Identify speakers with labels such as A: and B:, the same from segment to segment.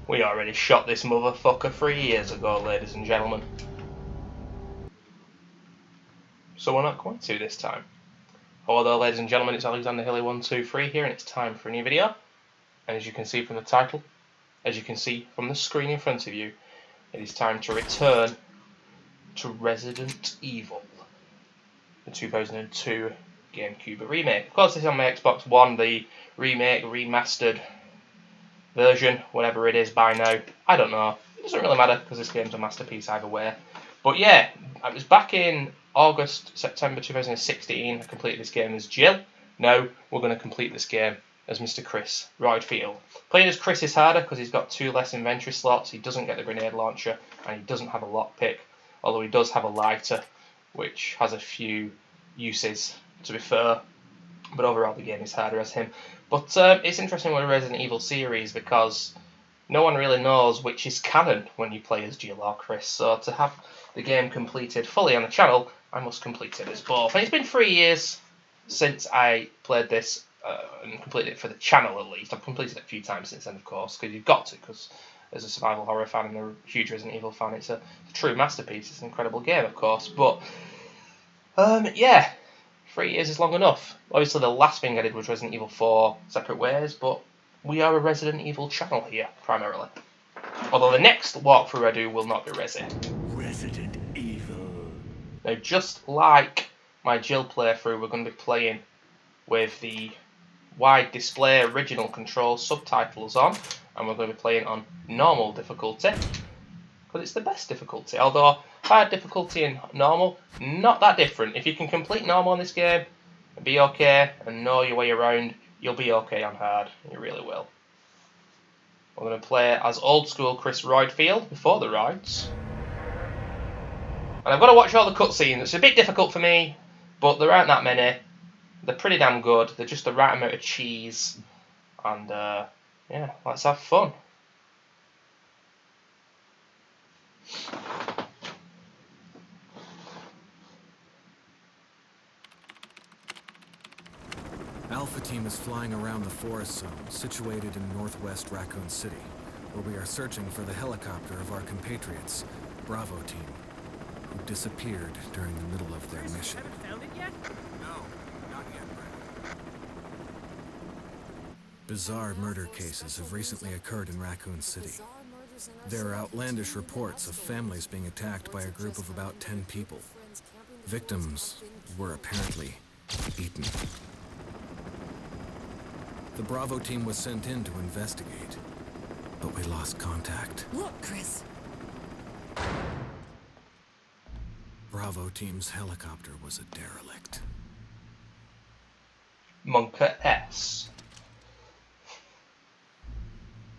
A: We already shot this motherfucker 3 years ago, ladies and gentlemen. So we're not going to this time. Although, ladies and gentlemen, it's Alexander Hilly123 here, and it's time for a new video. And as you can see from the title, as you can see from the screen in front of you, it is time to return to Resident Evil, the 2002 GameCube remake. Of course, this is on my Xbox One, the remake, remastered version, whatever it is by now. I don't know. It doesn't really matter because this game's a masterpiece either way. But yeah, I was back in September 2016. I completed this game as Jill. Now we're going to complete this game as Mr. Chris Roid. Playing as Chris is harder because he's got 2 less inventory slots, he doesn't get the grenade launcher, and he doesn't have a lockpick, although he does have a lighter, which has a few uses, to be fair. But overall the game is harder as him. But it's interesting with the Resident Evil series because no one really knows which is canon when you play as Jill or Chris. So to have the game completed fully on the channel, I must complete it as both. And it's been 3 years since I played this and completed it for the channel at least. I've completed it a few times since then, of course, because you've got to, because as a survival horror fan and a huge Resident Evil fan, it's a true masterpiece. It's an incredible game, of course. But yeah, 3 years is long enough. Obviously, the last thing I did was Resident Evil 4 Separate Ways, but we are a Resident Evil channel here, primarily. Although the next walkthrough I do will not be
B: Resident Evil.
A: Now, just like my Jill playthrough, we're going to be playing with the wide display original control subtitles on, and we're going to be playing on normal difficulty, because it's the best difficulty. Although hard difficulty and normal, not that different. If you can complete normal in this game and be okay and know your way around, you'll be okay on hard. You really will. We're going to play as old school Chris Roid before the roids. And I've got to watch all the cutscenes. It's a bit difficult for me, but there aren't that many. They're pretty damn good. They're just the right amount of cheese. And yeah, let's have fun.
C: Alpha Team is flying around the forest zone, situated in northwest Raccoon City, where we are searching for the helicopter of our compatriots, Bravo Team, who disappeared during the middle of their mission.
D: Haven't found it yet?
C: No, not yet, Brad. Bizarre murder cases have recently occurred in Raccoon City. There are outlandish reports of families being attacked by a group of about 10 people. Victims were apparently eaten. The Bravo Team was sent in to investigate, but we lost contact.
E: Look, Chris.
C: Bravo Team's helicopter was a derelict.
A: Monka S.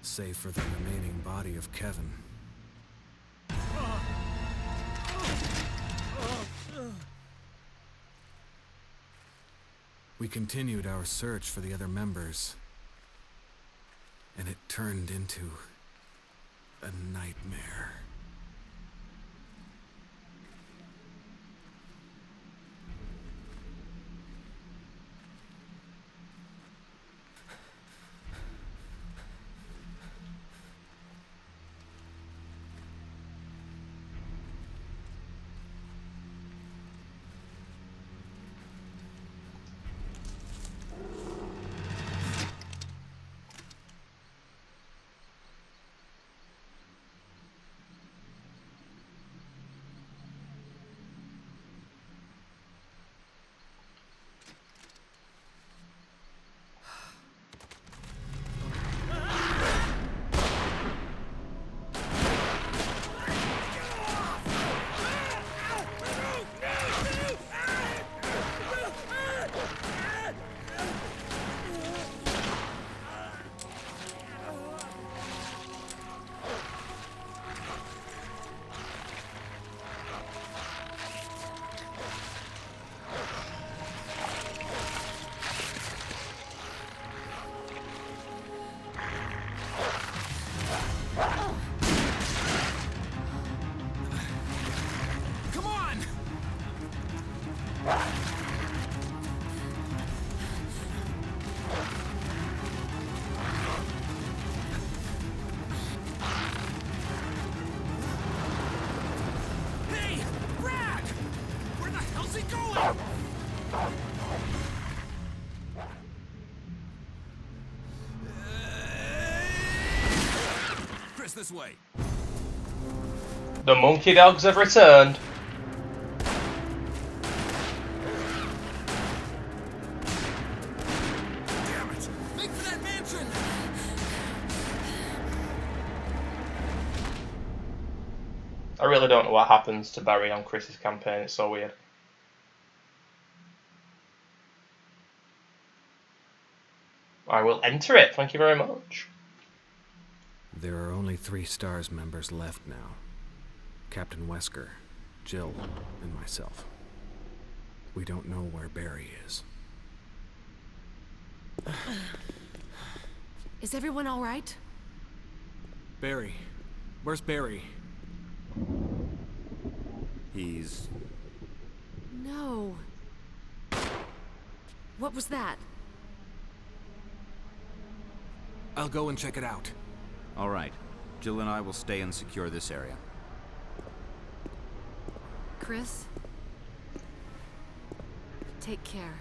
C: Save for the remaining body of Kevin. We continued our search for the other members, and it turned into a nightmare. Chris, this way.
A: The monkey dogs have returned.
C: Damn it! Make for that mansion!
A: I really don't know what happens to Barry on Chris's campaign. It's so weird. I will enter it. Thank you very much.
C: There are only 3 STARS members left now. Captain Wesker, Jill, and myself. We don't know where Barry is.
D: Is everyone all right?
C: Barry. Where's Barry?
B: He's...
D: No. What was that?
C: I'll go and check it out.
E: All right. Jill and I will stay and secure this area.
D: Chris? Take care.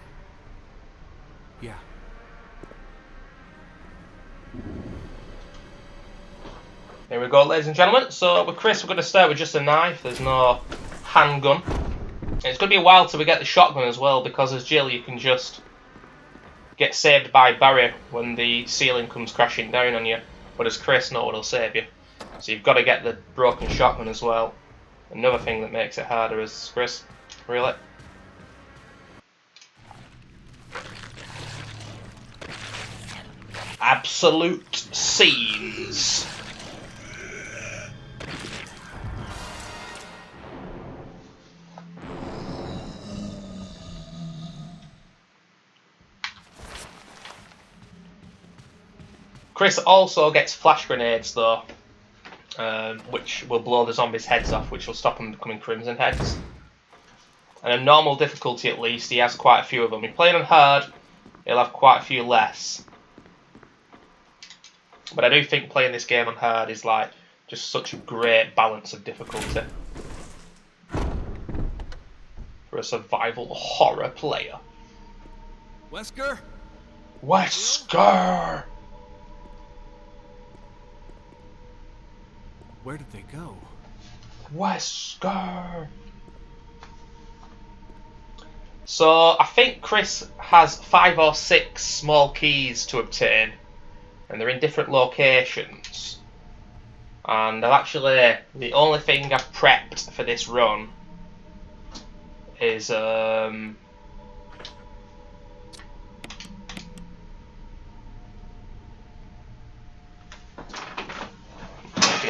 C: Yeah.
A: Here we go, ladies and gentlemen. So with Chris, we're going to start with just a knife. There's no handgun. And it's going to be a while till we get the shotgun as well, because as Jill, you can just get saved by Barry when the ceiling comes crashing down on you. But as Chris, no one will save you. So you've got to get the broken shotgun as well. Another thing that makes it harder is Chris. Really? Absolute scenes. Chris also gets flash grenades though, which will blow the zombies' heads off, which will stop them becoming crimson heads. And a normal difficulty at least, he has quite a few of them. If playing on hard, he'll have quite a few less. But I do think playing this game on hard is like just such a great balance of difficulty for a survival horror player.
C: Wesker?
A: Wesker!
C: Where did they go?
A: Wesker! So I think Chris has 5 or 6 small keys to obtain, and they're in different locations. And I've actually, the only thing I've prepped for this run is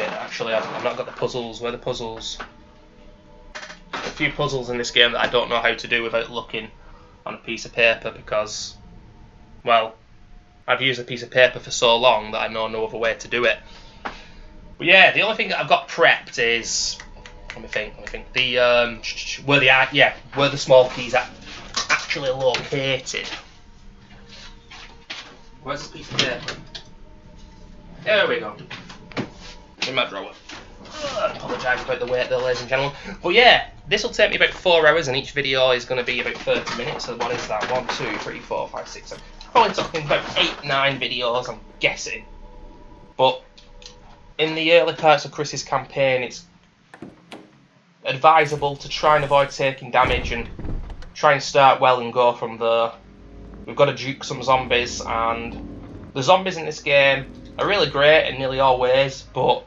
A: actually I've not got the puzzles. Where are the puzzles? A few puzzles in this game that I don't know how to do without looking on a piece of paper, because, well, I've used a piece of paper for so long that I know no other way to do it. But yeah, the only thing that I've got prepped is, let me think. The where the small keys are actually located. Where's the piece of paper? There we go. In my drawer. I apologise about the wait there, ladies and gentlemen. But yeah, this will take me about 4 hours, and each video is going to be about 30 minutes. So what is that? 1, 2, 3, 4, 5, 6, 7. Probably talking about 8, 9 videos, I'm guessing. But in the early parts of Chris's campaign, it's advisable to try and avoid taking damage and try and start well and go from there. We've got to juke some zombies, and the zombies in this game are really great in nearly all ways, but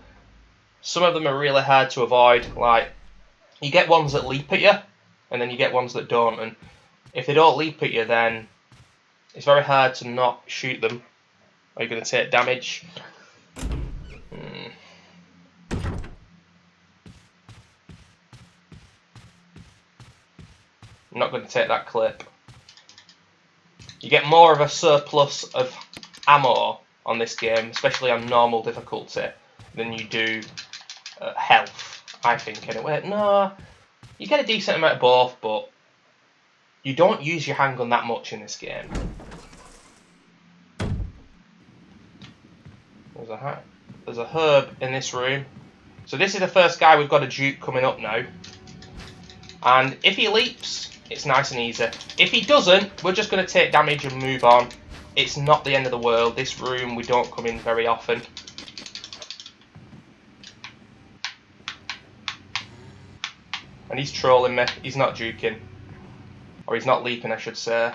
A: some of them are really hard to avoid. Like, you get ones that leap at you, and then you get ones that don't, and if they don't leap at you, then it's very hard to not shoot them, or you're going to take damage. I'm not going to take that clip. You get more of a surplus of ammo on this game, especially on normal difficulty, than you do health, I think, anyway. No, you get a decent amount of both, but you don't use your handgun that much in this game. There's a herb in this room. So this is the first guy we've got a dupe coming up now. And if he leaps, it's nice and easy. If he doesn't, we're just going to take damage and move on. It's not the end of the world. This room we don't come in very often. And he's trolling me. He's not juking. Or he's not leaping, I should say.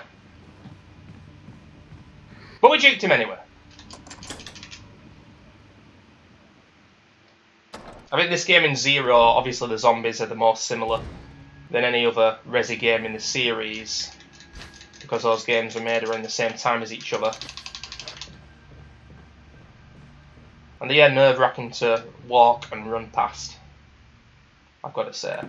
A: But we juked him anyway. I think this game in Zero, obviously the zombies are the most similar than any other Resi game in the series, because those games were made around the same time as each other. And they are nerve-wracking to walk and run past, I've got to say.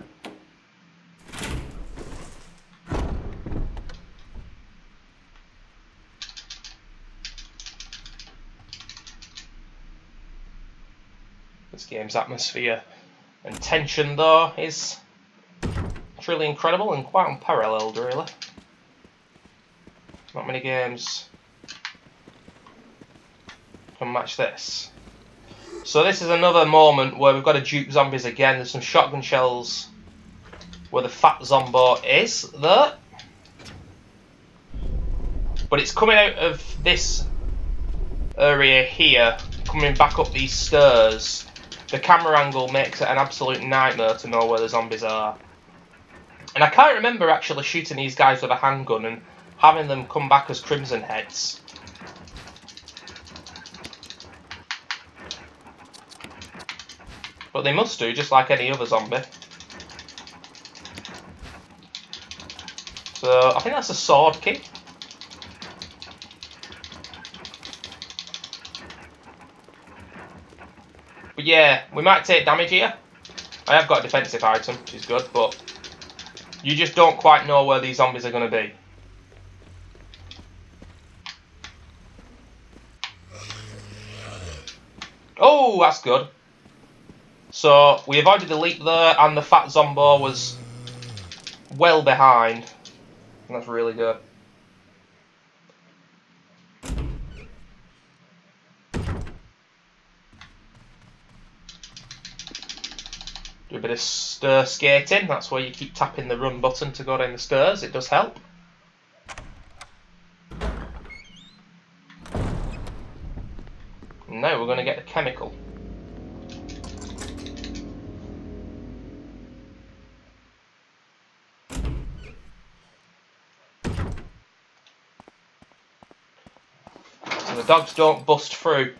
A: This game's atmosphere and tension, though, is truly incredible and quite unparalleled, really. Not many games can match this. So this is another moment where we've got to juke zombies again. There's some shotgun shells where the fat zombo is there. But it's coming out of this area here, coming back up these stairs. The camera angle makes it an absolute nightmare to know where the zombies are. And I can't remember actually shooting these guys with a handgun and having them come back as Crimson Heads. But they must do, just like any other zombie. So, I think that's a sword key. But yeah, we might take damage here. I have got a defensive item, which is good, but you just don't quite know where these zombies are going to be. Oh, that's good. So, we avoided the leap there, and the fat zombo was well behind. And that's really good. Do a bit of stair skating. That's where you keep tapping the run button to go down the stairs. It does help. Now we're going to get the chemical. So the dogs don't bust through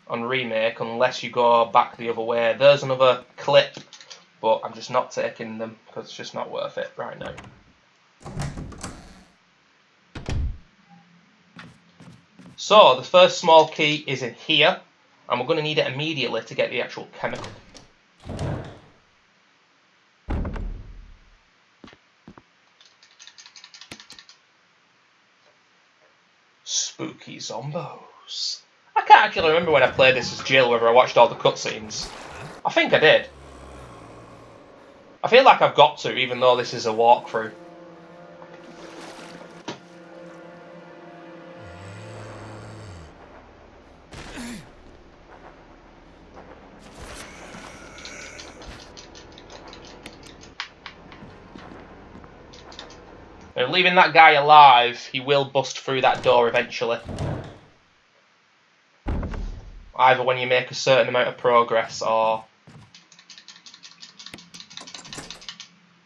A: on remake unless you go back the other way. There's another clip, but I'm just not taking them because it's just not worth it right now. So the first small key is in here, and we're going to need it immediately to get the actual chemical. Spooky zombos. I can't actually remember when I played this as Jill whether I watched all the cutscenes. I think I did. I feel like I've got to, even though this is a walkthrough. Now, leaving that guy alive, he will bust through that door eventually. Either when you make a certain amount of progress or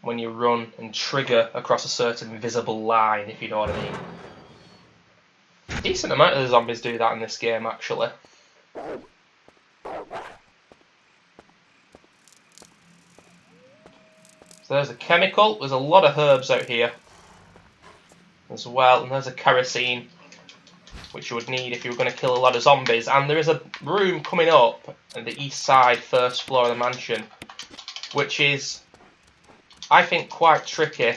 A: when you run and trigger across a certain invisible line, if you know what I mean. A decent amount of the zombies do that in this game, actually. So there's a chemical. There's a lot of herbs out here as well, and there's a kerosene, which you would need if you were going to kill a lot of zombies. And there is a room coming up at the east side, first floor of the mansion, which is, I think, quite tricky.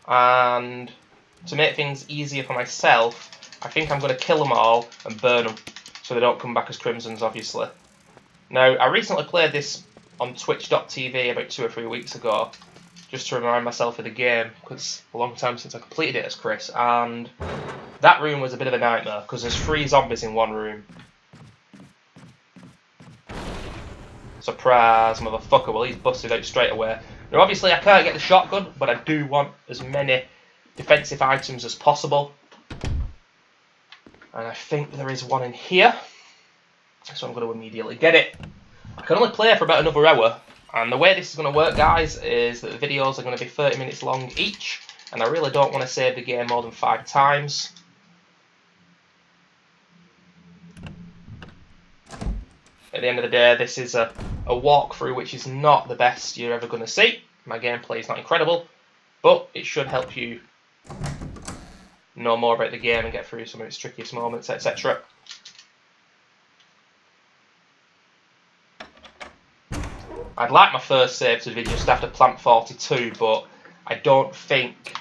A: And to make things easier for myself, I think I'm going to kill them all and burn them so they don't come back as Crimsons, obviously. Now, I recently played this on Twitch.tv about 2 or 3 weeks ago, just to remind myself of the game, because it's a long time since I completed it as Chris, and that room was a bit of a nightmare, because there's 3 zombies in one room. Surprise, motherfucker. Well, he's busted out straight away. Now obviously I can't get the shotgun, but I do want as many defensive items as possible. And I think there is one in here, so I'm going to immediately get it. I can only play for about another hour, and the way this is going to work, guys, is that the videos are going to be 30 minutes long each, and I really don't want to save the game more than 5 times. At the end of the day, this is a walkthrough which is not the best you're ever going to see. My gameplay is not incredible, but it should help you know more about the game and get through some of its trickiest moments, etc. I'd like my first save to be just after Plant 42, but I don't think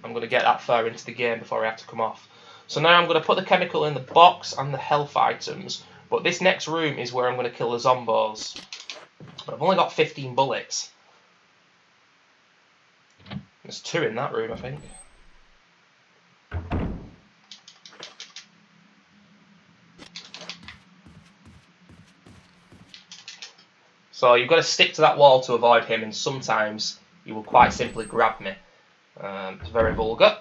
A: I'm going to get that far into the game before I have to come off. So now I'm going to put the chemical in the box and the health items, but this next room is where I'm going to kill the zombos. But I've only got 15 bullets. There's 2 in that room, I think. So you've got to stick to that wall to avoid him, and sometimes he will quite simply grab me. It's very vulgar.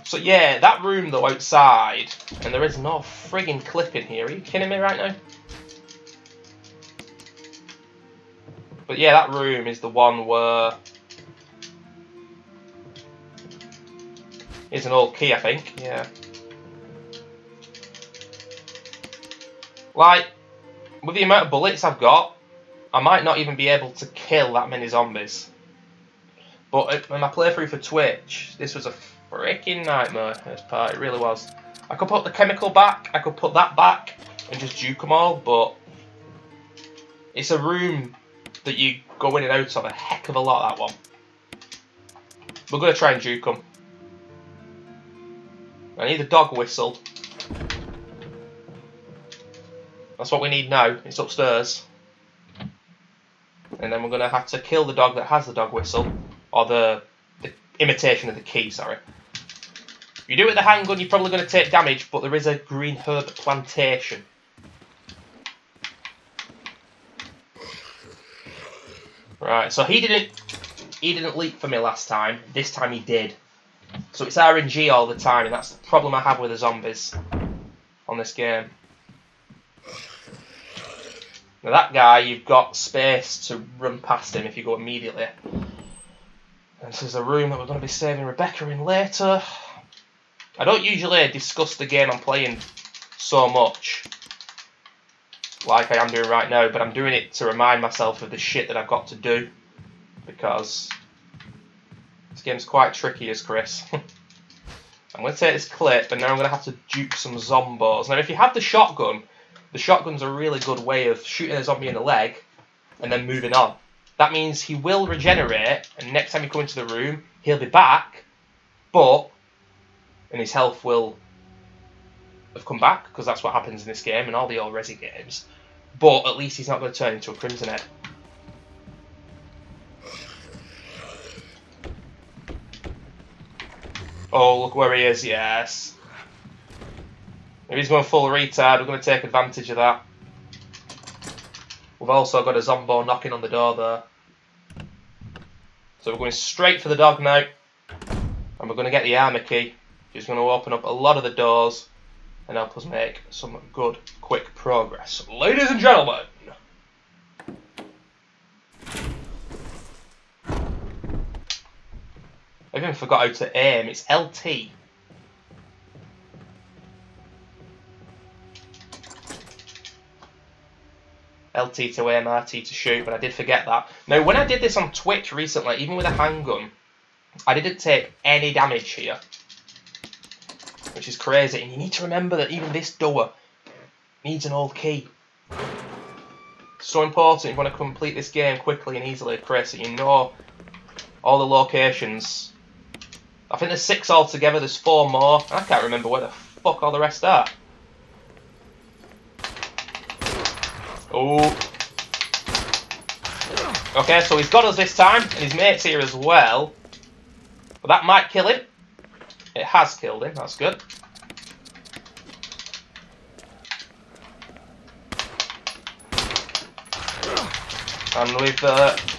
A: So yeah, that room though outside, and there is no frigging clip in here. Are you kidding me right now? But yeah, that room is the one where is an old key, I think. Yeah. Like, with the amount of bullets I've got, I might not even be able to kill that many zombies. But in my playthrough for Twitch, this was a freaking nightmare, this part, it really was. I could put the chemical back, I could put that back, and just juke them all, but it's a room that you go in and out of a heck of a lot, that one. We're going to try and juke them. I need a dog whistle. That's what we need now. It's upstairs. And then we're going to have to kill the dog that has the dog whistle. Or the imitation of the key, sorry. If you do it with the handgun, you're probably going to take damage, but there is a green herb plantation. Right, so he didn't leap for me last time. This time he did. So it's RNG all the time, and that's the problem I have with the zombies on this game. Now that guy, you've got space to run past him if you go immediately. And this is a room that we're going to be saving Rebecca in later. I don't usually discuss the game I'm playing so much, like I am doing right now, but I'm doing it to remind myself of the shit that I've got to do, because this game's quite tricky as Chris. I'm going to take this clip, and now I'm going to have to dupe some zombos. Now if you have the shotgun's a really good way of shooting a zombie in the leg and then moving on. That means he will regenerate, and next time you come into the room, he'll be back, and his health will have come back, because that's what happens in this game and all the old Resi games. But at least he's not going to turn into a Crimson Head. Oh, look where he is, yes. If he's going full retard, we're going to take advantage of that. We've also got a zombo knocking on the door there. So we're going straight for the dog now. And we're going to get the armor key. Which is going to open up a lot of the doors and help us make some good, quick progress. Ladies and gentlemen! I even forgot how to aim. It's LT. LT to aim, RT to shoot, but I did forget that. Now, when I did this on Twitch recently, even with a handgun, I didn't take any damage here, which is crazy. And you need to remember that even this door needs an old key. So important if you want to complete this game quickly and easily, Chris, and you know all the locations. I think there's 6 altogether, there's 4 more. I can't remember where the fuck all the rest are. Oh. Okay, so he's got us this time, and his mate's here as well. But that might kill him. It has killed him, that's good. And we've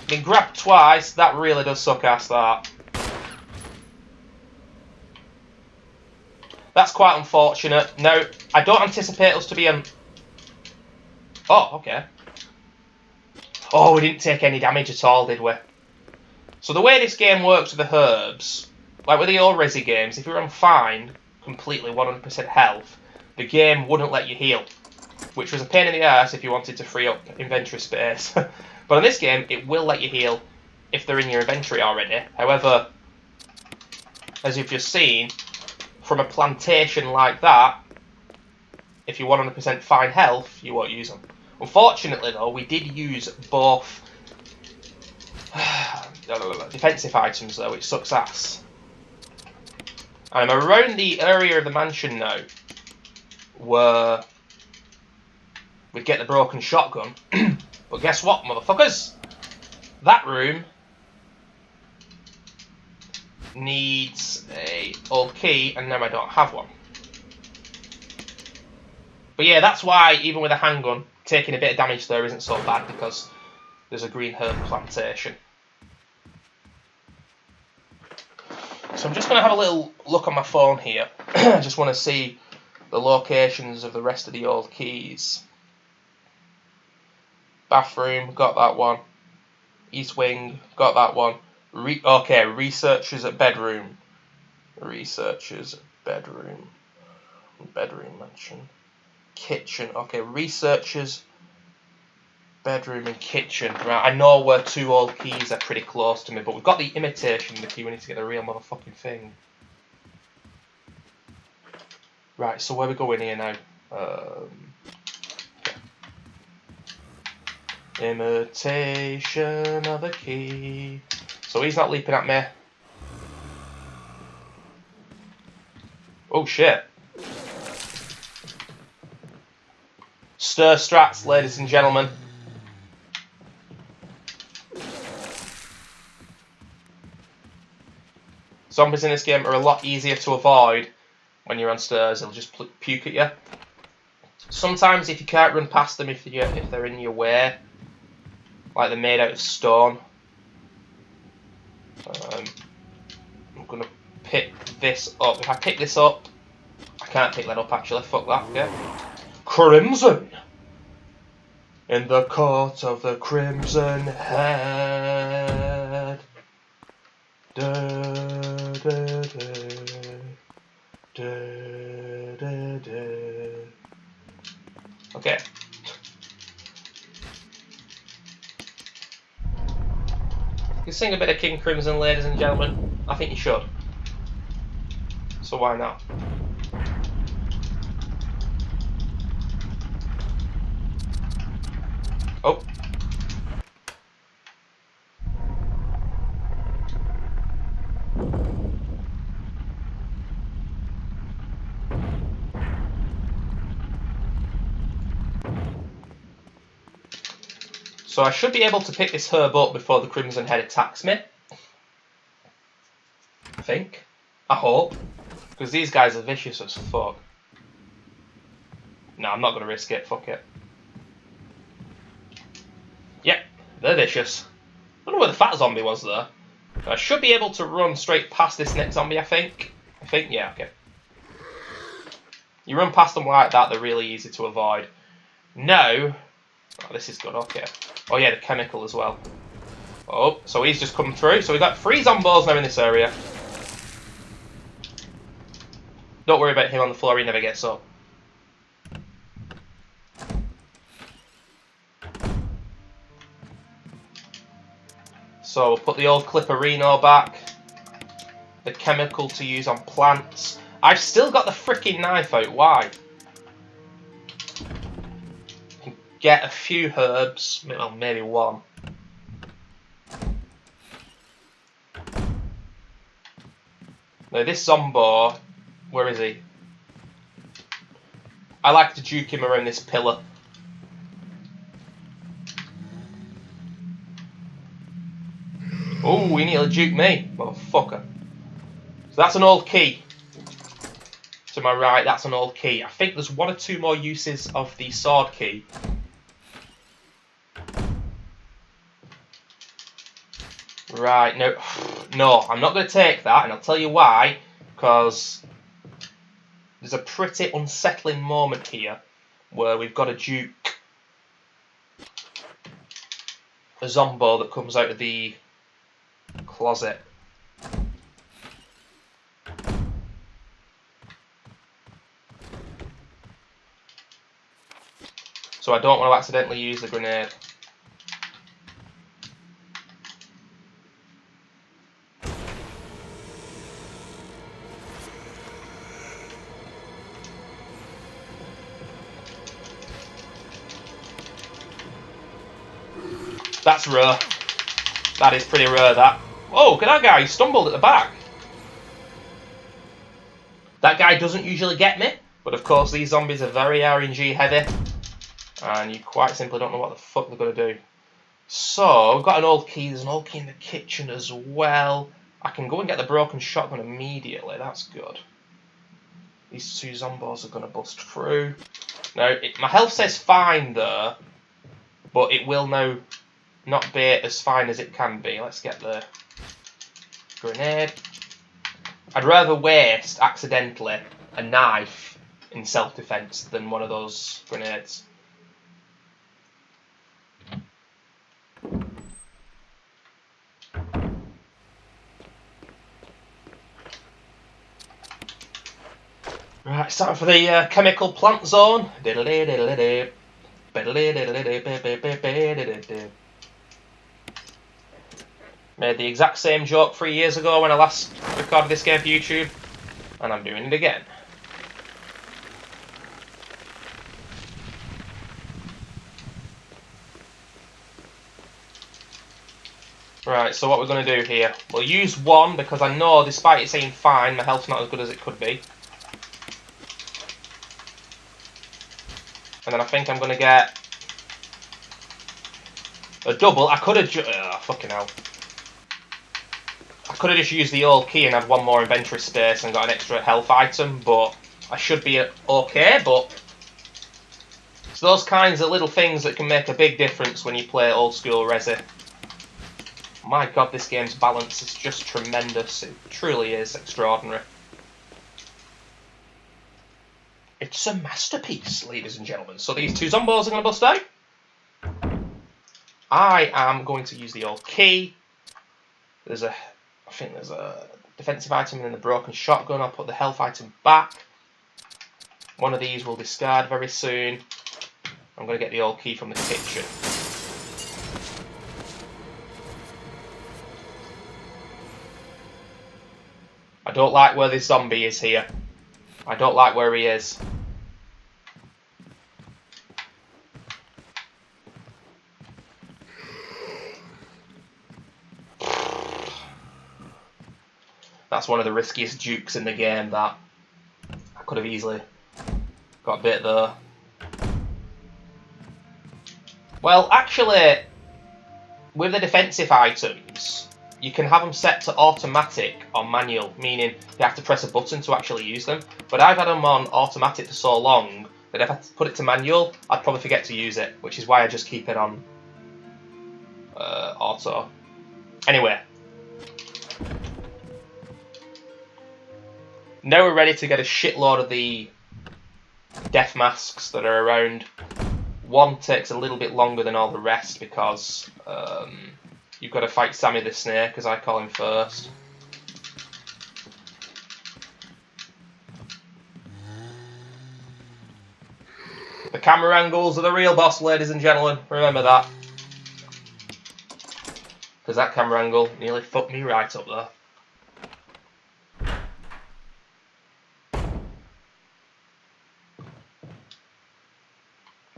A: been grabbed twice. That really does suck ass, that. That's quite unfortunate. Now, I don't anticipate us to be Oh, okay. Oh, we didn't take any damage at all, did we? So the way this game works with the herbs, like with the old Resi games, if you're on fine, completely 100% health, the game wouldn't let you heal, which was a pain in the ass if you wanted to free up inventory space. But in this game, it will let you heal if they're in your inventory already. However, as you've just seen, from a plantation like that, if you're 100% fine health, you won't use them. Unfortunately, though, we did use both defensive items, though, which sucks ass. And I'm around the area of the mansion now where we'd get the broken shotgun. But guess what, motherfuckers? That room needs a old key, and now I don't have one. But yeah, that's why, even with a handgun, taking a bit of damage there isn't so bad, because there's a green herb plantation. So I'm just going to have a little look on my phone here. I just want to see the locations of the rest of the old keys. Bathroom, got that one. East wing, got that one. Okay, researchers at bedroom. Researchers at bedroom. Bedroom mansion. Kitchen. Okay, researchers, bedroom and kitchen. Right, I know where two old keys are pretty close to me, but we've got the imitation key. We need to get the real motherfucking thing. Right, so where are we going here now? Okay. Imitation of a key. So he's not leaping at me. Oh shit. Stir strats, ladies and gentlemen. Zombies in this game are a lot easier to avoid when you're on stairs. They'll just puke at you. Sometimes if you can't run past them, if they're in your way, like they're made out of stone. I'm going to pick this up. If I pick this up, I can't pick that up actually. Fuck that, yeah. Crimson! In the court of the Crimson Head. Da, da, da, da, da, da. Okay. You sing a bit of King Crimson, ladies and gentlemen. I think you should. So why not? Oh. So I should be able to pick this herb up before the Crimson Head attacks me. I think. I hope. Because these guys are vicious as fuck. No, I'm not going to risk it. Fuck it. Yep, they're vicious. I don't know where the fat zombie was there. I should be able to run straight past this next zombie, I think. Yeah, okay. You run past them like that, they're really easy to avoid. No. Oh, this is good, okay. Oh yeah, the chemical as well. Oh, so he's just come through. So we've got 3 zombos now in this area. Don't worry about him on the floor, he never gets up. So we'll put the old Clipperino back. The chemical to use on plants. I've still got the freaking knife out, why? Get a few herbs, well, maybe one. Now this zombo, where is he? I like to juke him around this pillar. Oh, he nearly juked me, motherfucker. So that's an old key. To my right, that's an old key. I think there's 1 or 2 more uses of the sword key. Right, no, no, I'm not going to take that, and I'll tell you why. Because there's a pretty unsettling moment here where we've got a Duke, a Zombo that comes out of the closet. So I don't want to accidentally use the grenade. That's rare. That is pretty rare, that. Oh, look at that guy, he stumbled at the back. That guy doesn't usually get me, but of course these zombies are very RNG heavy, and you quite simply don't know what the fuck they're going to do. So, we've got an old key, there's an old key in the kitchen as well. I can go and get the broken shotgun immediately, that's good. These two zombos are going to bust through. Now, my health says fine there, but it will now not be as fine as it can be. Let's get the grenade. I'd rather waste, accidentally, a knife in self-defense than one of those grenades. Right, it's time for the chemical plant zone. Made the exact same joke 3 years ago when I last recorded this game for YouTube, and I'm doing it again. Right, so what we're going to do here, we'll use one because I know, despite it saying fine, my health's not as good as it could be. And then I think I'm going to get a double. I could have fucking hell. I could have just used the old key and had one more inventory space and got an extra health item, but I should be okay, but it's those kinds of little things that can make a big difference when you play old school Resi. My god, this game's balance is just tremendous. It truly is extraordinary. It's a masterpiece, ladies and gentlemen. So these two zombos are going to bust out. I am going to use the old key. I think there's a defensive item and then the broken shotgun. I'll put the health item back. One of these will discard very soon. I'm going to get the old key from the kitchen. I don't like where this zombie is here. I don't like where he is. That's one of the riskiest dukes in the game, that. I could have easily got a bit there. Well, actually, with the defensive items, you can have them set to automatic or manual, meaning you have to press a button to actually use them. But I've had them on automatic for so long that if I put it to manual, I'd probably forget to use it, which is why I just keep it on auto. Anyway. Now we're ready to get a shitload of the death masks that are around. One takes a little bit longer than all the rest because you've got to fight Sammy the Snake, as I call him, first. The camera angles are the real boss, ladies and gentlemen. Remember that. Because that camera angle nearly fucked me right up there.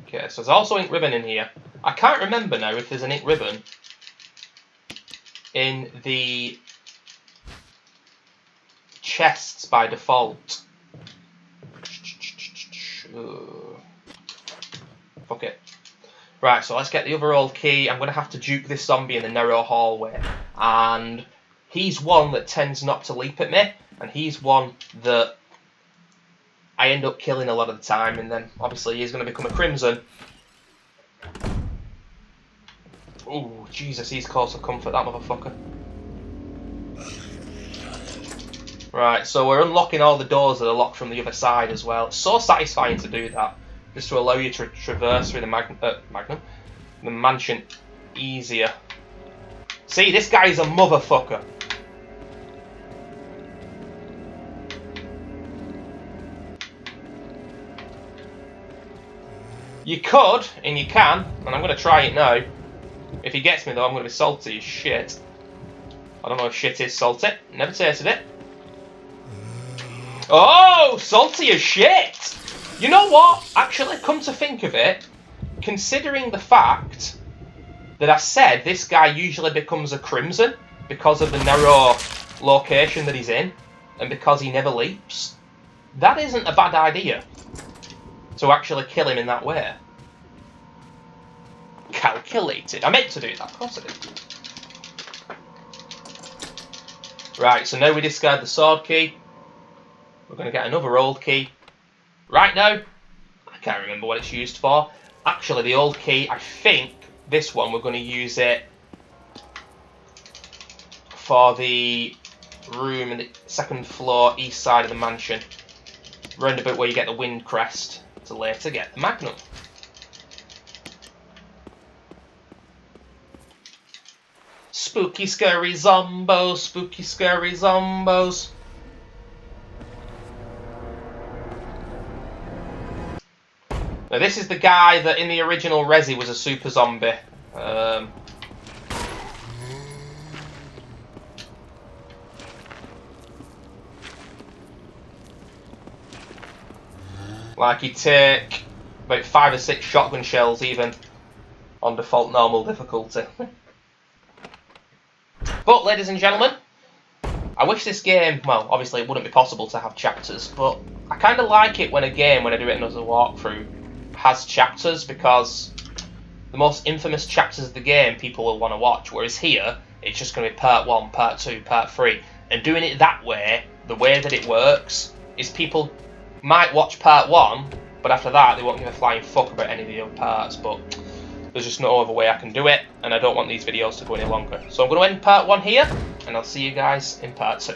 A: Okay, so there's also ink ribbon in here. I can't remember now if there's an ink ribbon in the chests by default. Fuck it. Right, so let's get the other old key. I'm going to have to juke this zombie in the narrow hallway. And he's one that tends not to leap at me. And he's one that I end up killing a lot of the time, and then obviously he's going to become a crimson. Ooh, Jesus, he's close to comfort, that motherfucker. Right, so we're unlocking all the doors that are locked from the other side as well. It's so satisfying to do that, just to allow you to traverse through the the mansion easier. See, this guy's a motherfucker. You could, and you can, and I'm going to try it now. If he gets me though, I'm going to be salty as shit. I don't know if shit is salty. Never tasted it. Oh, salty as shit! You know what? Actually, come to think of it, considering the fact that I said this guy usually becomes a crimson because of the narrow location that he's in, and because he never leaps, that isn't a bad idea. To actually kill him in that way. Calculated. I meant to do that, of course I did. Right, so now we discard the sword key. We're going to get another old key. Right now, I can't remember what it's used for. Actually, the old key, I think this one, we're going to use it for the room in the second floor east side of the mansion. Round about where you get the wind crest to later get the magnum. Spooky, scary zombos, spooky, scary zombos. Now this is the guy that in the original Resi was a super zombie. Like he'd take about 5 or 6 shotgun shells even on default normal difficulty. But ladies and gentlemen, I wish this game, well obviously it wouldn't be possible to have chapters, but I kind of like it when a game, when I do it as a walkthrough, has chapters, because the most infamous chapters of the game people will want to watch, whereas here it's just going to be part 1, part 2, part 3, and doing it that way, the way that it works, is people might watch part 1, but after that they won't give a flying fuck about any of the other parts. But there's just no other way I can do it, and I don't want these videos to go any longer. So I'm going to end part 1 here, and I'll see you guys in part 2.